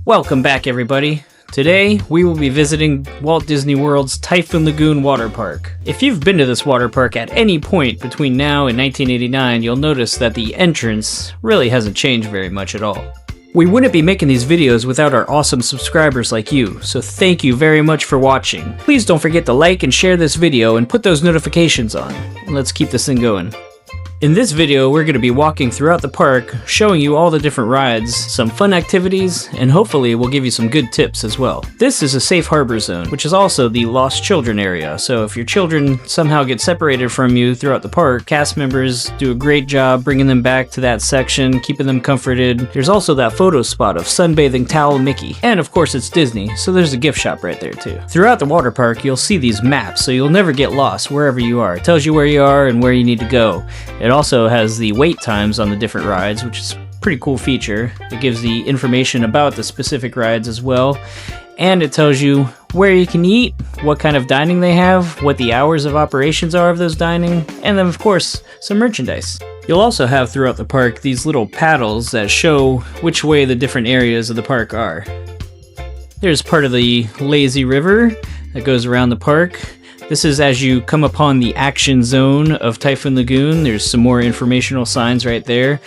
Welcome back, everybody. Today, we will be visiting Walt Disney World's Typhoon Lagoon water park. If you've been to this water park at any point between now and 1989, you'll notice that the entrance really hasn't changed very much at all. We wouldn't be making these videos without our awesome subscribers like you, so thank you very much for watching. Please don't forget to like and share this video and put those notifications on. Let's keep this thing going. In this video, we're going to be walking throughout the park, showing you all the different rides, some fun activities, and hopefully we'll give you some good tips as well. This is a safe harbor zone, which is also the lost children area, so if your children somehow get separated from you throughout the park, cast members do a great job bringing them back to that section, keeping them comforted. There's also that photo spot of sunbathing towel Mickey, and of course it's Disney, so there's a gift shop right there too. Throughout the water park, you'll see these maps, so you'll never get lost wherever you are. It tells you where you are and where you need to go. It also has the wait times on the different rides, which is a pretty cool feature. It gives the information about the specific rides as well, and it tells you where you can eat, what kind of dining they have, what the hours of operations are of those dining, and then of course some merchandise. You'll also have throughout the park these little paddles that show which way the different areas of the park are. There's part of the lazy river that goes around the park. This is as you come upon the action zone of Typhoon Lagoon. There's some more informational signs right there.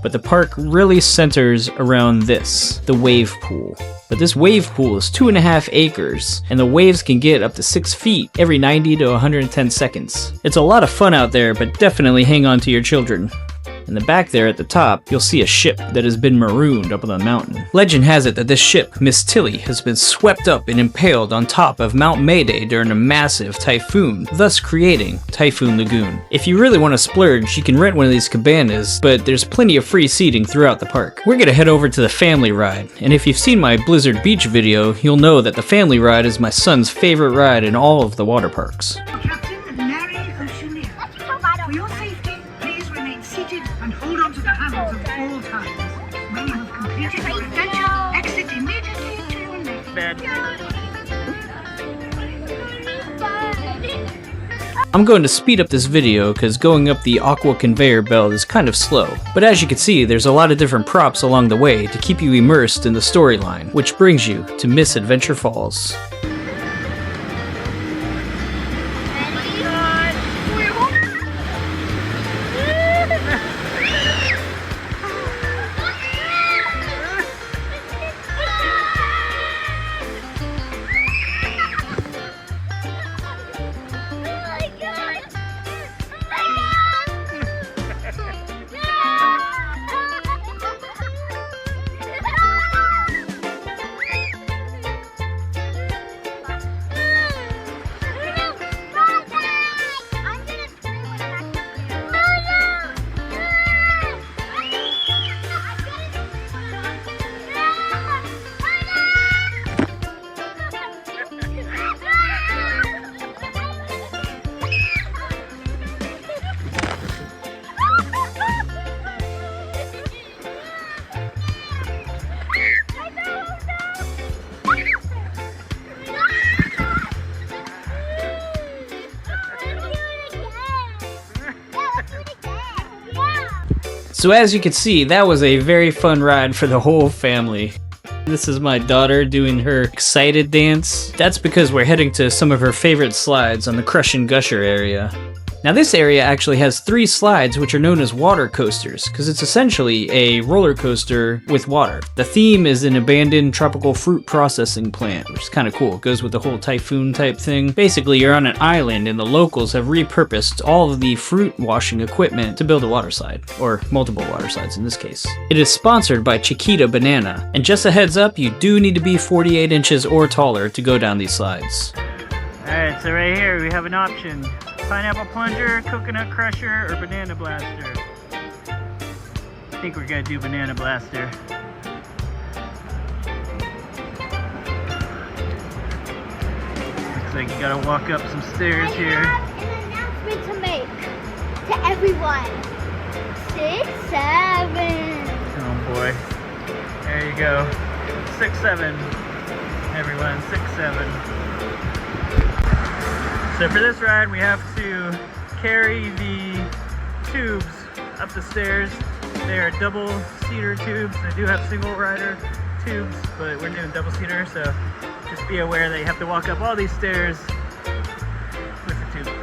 But the park really centers around this, the wave pool. But this wave pool is 2.5 acres, and the waves can get up to 6 feet every 90 to 110 seconds. It's a lot of fun out there, but definitely hang on to your children. In the back there at the top, you'll see a ship that has been marooned up on the mountain. Legend has it that this ship, Miss Tilly, has been swept up and impaled on top of Mount Mayday during a massive typhoon, thus creating Typhoon Lagoon. If you really want to splurge, you can rent one of these cabanas, but there's plenty of free seating throughout the park. We're gonna head over to the family ride, and if you've seen my Blizzard Beach video, you'll know that the family ride is my son's favorite ride in all of the water parks. For your safety, please remain seated and hold on to the handles at all times. When you have completed your adventure, exit immediately to your left. I'm going to speed up this video because going up the aqua conveyor belt is kind of slow. But as you can see, there's a lot of different props along the way to keep you immersed in the storyline, which brings you to Misadventure Falls. So as you can see, that was a very fun ride for the whole family. This is my daughter doing her excited dance. That's because we're heading to some of her favorite slides on the Crush and Gusher area. Now this area actually has 3 slides which are known as water coasters, because it's essentially a roller coaster with water. The theme is an abandoned tropical fruit processing plant, which is kind of cool. It goes with the whole typhoon type thing. Basically, you're on an island and the locals have repurposed all of the fruit washing equipment to build a water slide, or multiple water slides in this case. It is sponsored by Chiquita Banana, and just a heads up, you do need to be 48 inches or taller to go down these slides. Alright, so right here we have an option. Pineapple plunger, coconut crusher, or banana blaster. I think we're gonna do banana blaster. Looks like you gotta walk up some stairs here. I have an announcement to make to everyone. 6, 7. Oh boy. There you go. 6, 7. Everyone, 6, 7. So for this ride, we have to carry the tubes up the stairs. They are double-seater tubes. They do have single rider tubes, but we're doing double-seater, so just be aware that you have to walk up all these stairs with the tube.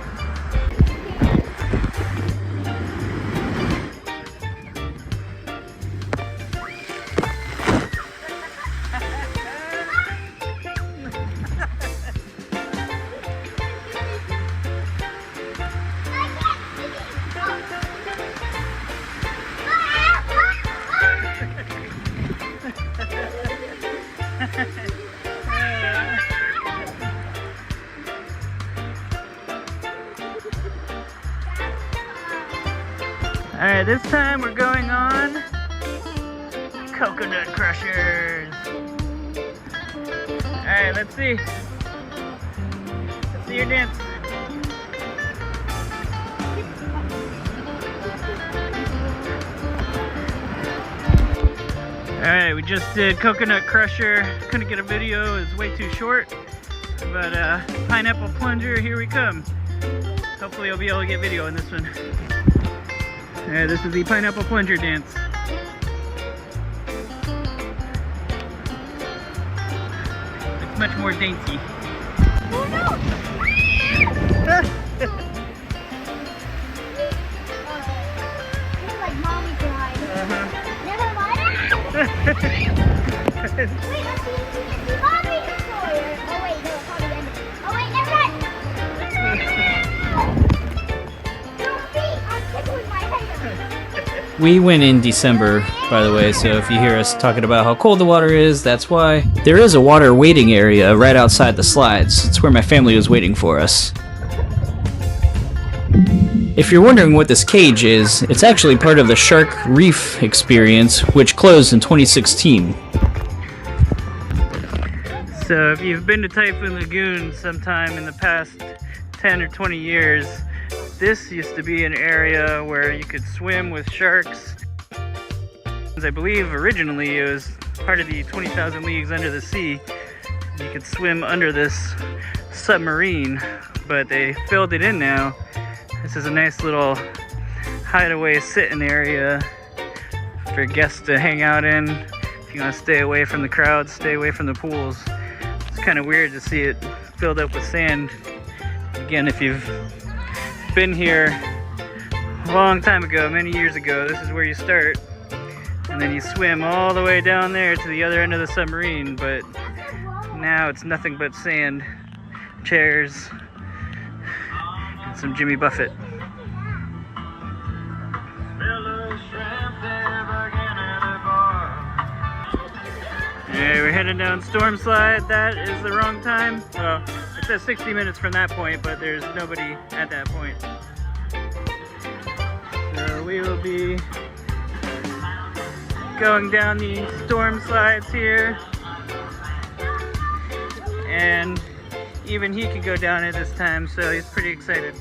Alright, this time we're going on coconut crushers. Alright, let's see. Let's see your dance. Alright, we just did coconut crusher. Couldn't get a video, it was way too short. But pineapple plunger, here we come. Hopefully I'll be able to get video on this one. Alright, this is the pineapple plunger dance. It's much more dainty. Oh no! It's like mommy's ride. Never mind. Wait, let's see mommy's toy. Oh wait, no, it's probably ended. Oh wait, never mind. Your feet are tickling my hair. We went in December, by the way, so if you hear us talking about how cold the water is, that's why. There is a water waiting area right outside the slides. It's where my family was waiting for us. If you're wondering what this cage is, it's actually part of the Shark Reef experience, which closed in 2016. So if you've been to Typhoon Lagoon sometime in the past 10 or 20 years, this used to be an area where you could swim with sharks. I believe originally it was part of the 20,000 Leagues Under the Sea. You could swim under this submarine, but they filled it in now. This is a nice little hideaway sitting area for guests to hang out in. If you want to stay away from the crowds, stay away from the pools. It's kind of weird to see it filled up with sand. Again, if you've been here a long time ago, many years ago, this is where you start. And then you swim all the way down there to the other end of the submarine, but now it's nothing but sand, chairs, and some Jimmy Buffett. Alright, we're heading down Storm Slide. That is the wrong time. Well, it says 60 minutes from that point, but there's nobody at that point. So we will be going down the storm slides here. And even he could go down it this time, so he's pretty excited.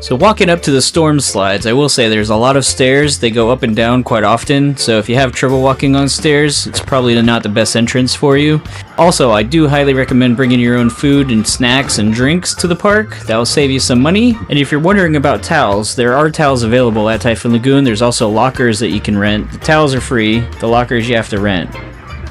So walking up to the storm slides, I will say there's a lot of stairs. They go up and down quite often, so if you have trouble walking on stairs, it's probably not the best entrance for you. Also, I do highly recommend bringing your own food and snacks and drinks to the park. That will save you some money. And if you're wondering about towels, there are towels available at Typhoon Lagoon. There's also lockers that you can rent. The towels are free, the lockers you have to rent.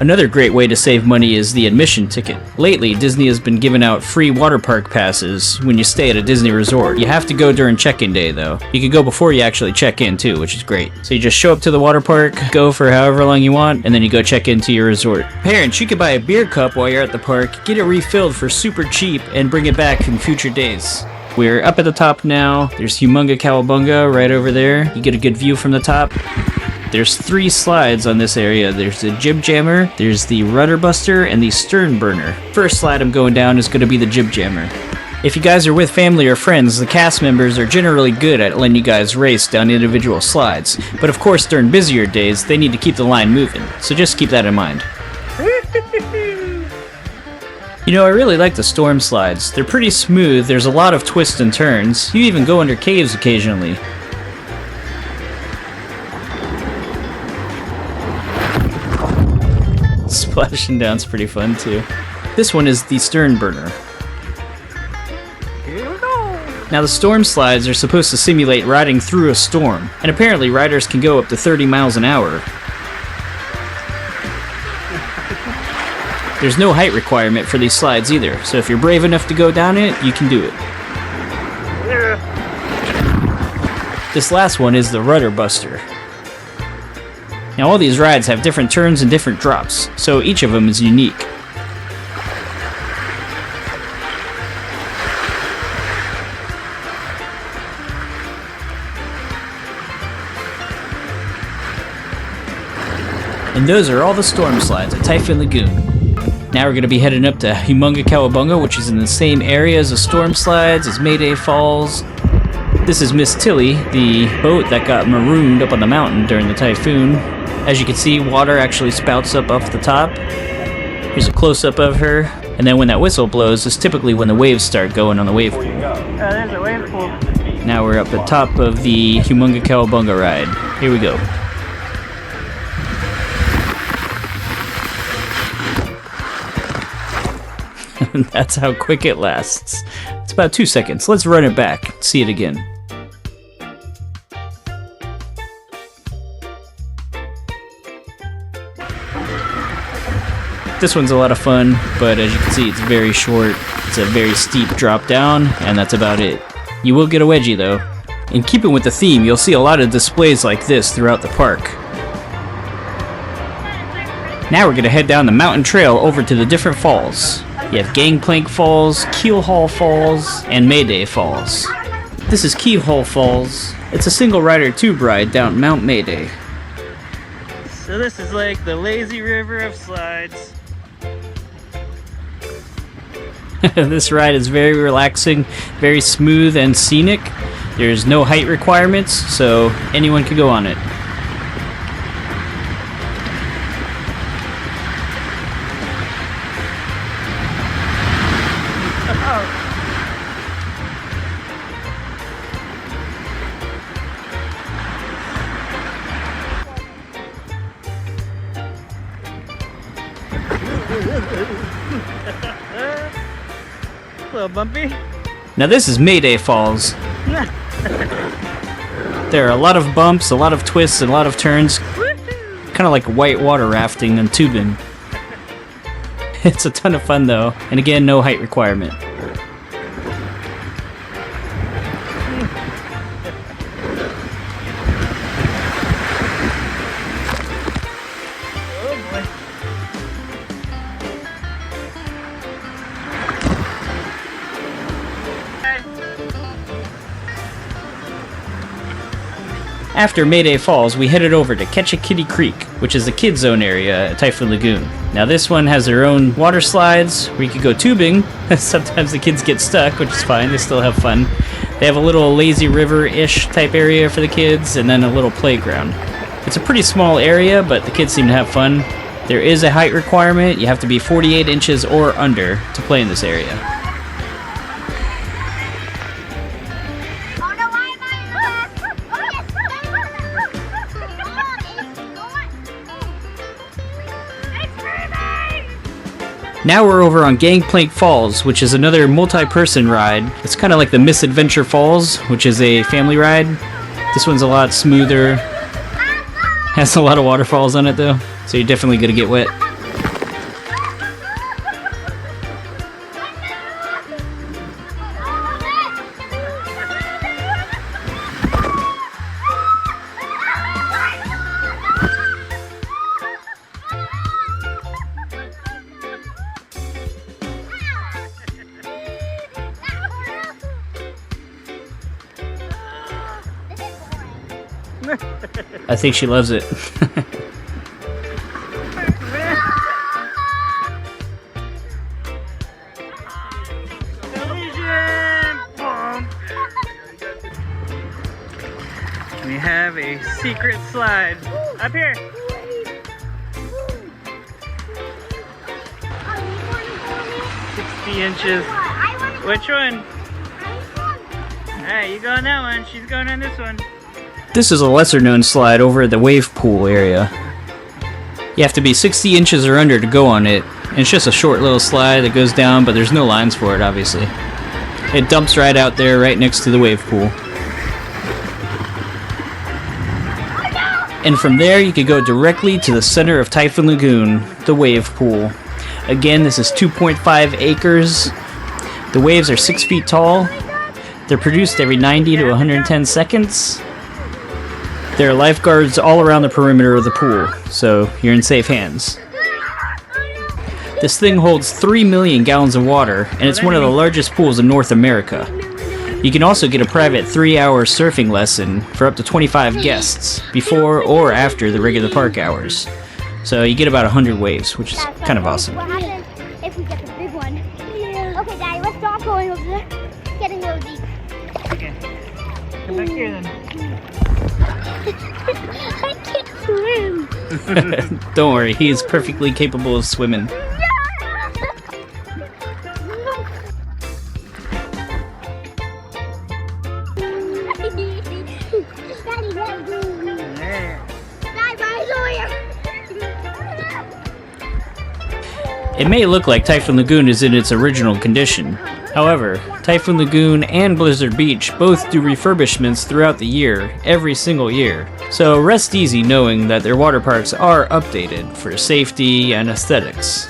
Another great way to save money is the admission ticket. Lately, Disney has been giving out free water park passes when you stay at a Disney resort. You have to go during check-in day, though. You can go before you actually check in, too, which is great. So you just show up to the water park, go for however long you want, and then you go check into your resort. Parents, you could buy a beer cup while you're at the park, get it refilled for super cheap, and bring it back in future days. We're up at the top now. There's Humonga Kowabunga right over there. You get a good view from the top. There's 3 slides on this area. There's the Jib Jammer, there's the Rudder Buster, and the Stern Burner. First slide I'm going down is going to be the Jib Jammer. If you guys are with family or friends, the cast members are generally good at letting you guys race down individual slides. But of course, during busier days, they need to keep the line moving. So just keep that in mind. You know, I really like the storm slides. They're pretty smooth, there's a lot of twists and turns. You even go under caves occasionally. Splashing down's pretty fun too. This one is the Stern Burner. Here we go! Now the storm slides are supposed to simulate riding through a storm, and apparently riders can go up to 30 miles an hour. There's no height requirement for these slides either, so if you're brave enough to go down it, you can do it. This last one is the Rudder Buster. Now all these rides have different turns and different drops, so each of them is unique. And those are all the storm slides at Typhoon Lagoon. Now we're going to be heading up to Humonga Kowabunga, which is in the same area as the storm slides, as Mayday Falls. This is Miss Tilly, the boat that got marooned up on the mountain during the typhoon. As you can see, water actually spouts up off the top. Here's a close-up of her. And then when that whistle blows is typically when the waves start going on the wave pool. There's a wave pool. Now we're up at top of the Humonga Kowabunga ride. Here we go. That's how quick it lasts. It's about 2 seconds. Let's run it back. See it again. This one's a lot of fun, but as you can see, it's very short. It's a very steep drop down, and that's about it. You will get a wedgie though. In keeping with the theme, you'll see a lot of displays like this throughout the park. Now we're going to head down the mountain trail over to the different falls. You have Gangplank Falls, Keelhaul Falls, and Mayday Falls. This is Keelhaul Falls. It's a single rider tube ride down Mount Mayday. So this is like the lazy river of slides. This ride is very relaxing, very smooth and scenic. There's no height requirements, so anyone can go on it. Hello, Bumpy. Now this is Mayday Falls. There are a lot of bumps, a lot of twists, and a lot of turns. Kind of like white water rafting and tubing. It's a ton of fun though, and again, no height requirement. After Mayday Falls, we headed over to Ketchikiddee Creek, which is the kid zone area at Typhoon Lagoon. Now this one has their own water slides where you could go tubing. Sometimes the kids get stuck, which is fine, they still have fun. They have a little lazy river-ish type area for the kids, and then a little playground. It's a pretty small area, but the kids seem to have fun. There is a height requirement. You have to be 48 inches or under to play in this area. Now we're over on Gangplank Falls, which is another multi-person ride. It's kind of like the Misadventure Falls, which is a family ride. This one's a lot smoother. Has a lot of waterfalls on it though, so you're definitely gonna get wet. I think she loves it. We have a secret slide up here. Inches. Which one? Alright, you go on that one. She's going on this one. This is a lesser known slide over at the wave pool area. You have to be 60 inches or under to go on it. And it's just a short little slide that goes down, but there's no lines for it, obviously. It dumps right out there, right next to the wave pool. And from there, you could go directly to the center of Typhoon Lagoon, the wave pool. Again, this is 2.5 acres. The waves are 6 feet tall. They're produced every 90 to 110 seconds. There are lifeguards all around the perimeter of the pool, so you're in safe hands. This thing holds 3 million gallons of water, and it's one of the largest pools in North America. You can also get a private 3-hour surfing lesson for up to 25 guests, before or after the regular park hours. So you get about 100 waves, which is kind of awesome. What happens if we get the big one? Yeah. Okay, Daddy, let's stop going over there. Getting a little deep. Okay. Come back here then. I can't swim. Don't worry, he is perfectly capable of swimming. Daddy, let go. There. Daddy, Daddy's over here. It may look like Typhoon Lagoon is in its original condition. However, Typhoon Lagoon and Blizzard Beach both do refurbishments throughout the year, every single year. So rest easy knowing that their water parks are updated for safety and aesthetics.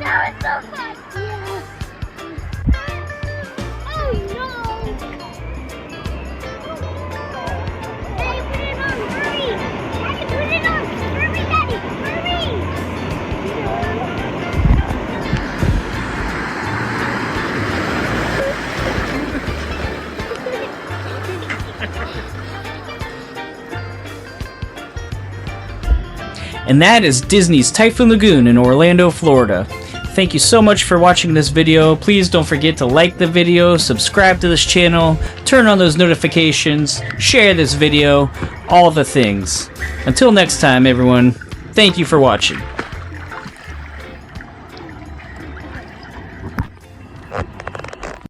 That was so fun. Yeah. Oh no. Daddy, put it on. Hurry. Daddy, put it on. Hurry, Daddy. And that is Disney's Typhoon Lagoon in Orlando, Florida. Thank you so much for watching this video. Please don't forget to like the video, subscribe to this channel, turn on those notifications, share this video, all the things. Until next time, everyone, thank you for watching.